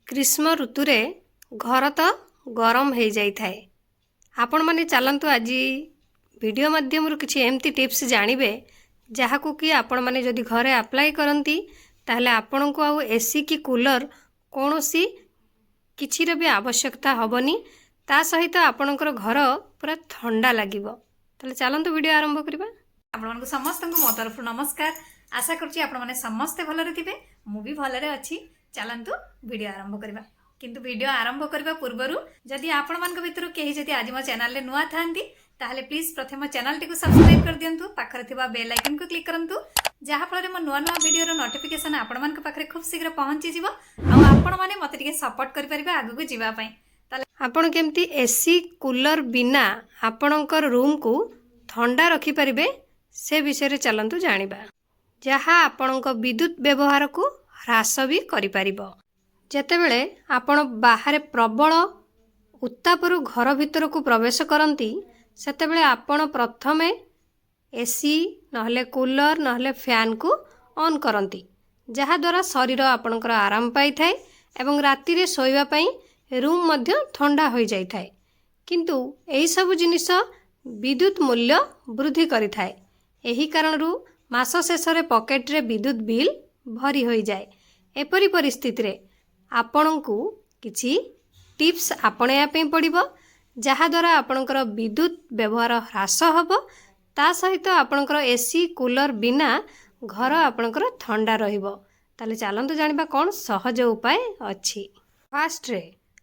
ग्रीष्म ऋतु रे घर तो गरम हो जाए। आपण मैंने चलतु आज वीडियो माध्यम किसी एमती टिप्स जानवे जहाँ को कि आपण मैंने जदि घरे अप्लाई करती ताहले आपण को आउ एसी कि कूलर कौन सी किसी भी आवश्यकता हेनी। ता सहित आपणकर घर पूरा ठंडा लगे। ताहले चलतु वीडियो आरंभ करबा। आपण समस्त मो तरफ नमस्कार। आशा करुँची आपण मैंने समस्ते भलरे थिबे, मु भी भलरे अच्छी। चलतु वीडियो आरंभ करबा। किंतु वीडियो आरंभ करबा पूर्वरु जदि आपण मानक भितरु केही जदि आज मो चैनल ले नुआ थांती ताहले प्लीज प्रथम चैनल टी को सब्सक्राइब कर दियंतु, पाखरे थिबा बेल आइकन को क्लिक करंतु, जहाँ फल मो नुआ नुआ वीडियो नोटिफिकेशन आपण मानक पाखरे खूब शीघ्र पहुंची जिवो आ आपण माने मते टिके सपोर्ट करि परिबे आगु को जिबा पई। आपण केमती एसी कूलर बिना आपणकर रूम को ठंडा रखि परिबे से विषय रे चलंतु जानिबा, जहाँ आपणक विद्युत व्यवहार को ह्रास भी करि परिबो। जेतेबेले आपण बाहर प्रबल उत्तापरु घर भितर को प्रवेश करती सेतेबेले आपण प्रथमे एसी नहले कूलर नहले फैन को ऑन करती, जहाँ द्वारा शरीर आपणकर आराम पाई थाए एवं राति रे सोइबा पई रूम मध्य ठंडा हो जाई थाए। किंतु एही सब जिनिस विद्युत मूल्य वृद्धि करि थाए। एही कारणरू मास शेष रे पॉकेट रे विद्युत बिल भरी हो जाए। एपरी परिस्थिति रे आपण को किछि टिप्स आपणया पे पड़िबो, जहाँ द्वारा आपणकर विद्युत व्यवहार ह्रास हबो। ता सहित आपणकर एसी कूलर बिना घर आपणकर ठंडा रहिबो। ताले चलंतु जानिबा कोन सहज उपाय अछि। फास्ट रे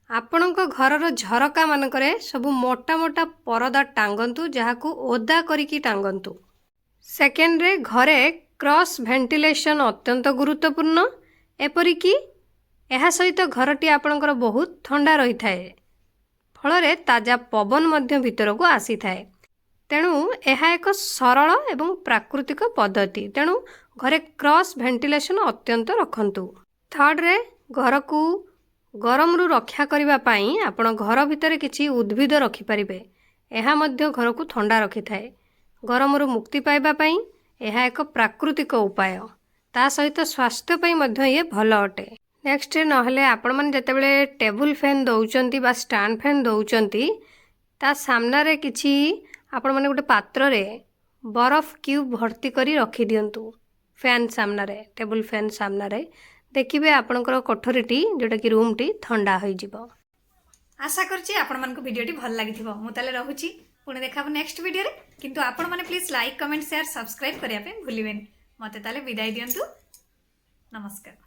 आपणक घरर झरका मानकरे सब मोटा मोटा परदा टांगंतु, जहाँ को ओदा करिकी टांगंतु। सेकेंड रे घरे क्रॉस वेंटिलेशन अत्यंत गुरुत्वपूर्ण। एपरिकी एहा सहित घरटी आपणकर बहुत ठंडा रही थाए, फल ताजा पवन मध्य भीतर को आसी थाए। तेणु यह एक सरल एवं प्राकृतिक पद्धति। तेणु घरे क्रॉस वेंटिलेशन अत्यंत रखंतु। थर्ड रे घर को गरम रु रक्षा करिबा पई आपण घर भितर किछि उद्भिद रखि परिबे। एहा मध्य घर को ठंडा रखि थाए। गरम रु मुक्ति पाइबा पई एहा एक प्राकृतिक उपाय। ता सहित स्वास्थ्य पई मध्य ये भल अटे। नेक्स्ट नहले आपण माने जतेबेले टेबल फैन दउचंती बा स्टैंड फैन दउचंती ता सामना रे किछि आपण माने गोटे पात्र रे बरफ क्यूब भर्ती करी रखि दियंतु। फैन सामना रे, टेबल फैन सामना रे देखिबे आपणकर कोठरीटी जोटा कि रूमटी ठंडा होई जिवो। आशा करछि आपण मानक वीडियो टी भल लागिथिबो। मु ताले रहूची, पुणे देखाबो नेक्स्ट वीडियो रे। किंतु आपण माने please like comment share subscribe करिया पे भूलिबेनी। मते ताले विदाई दियंतु। नमस्कार।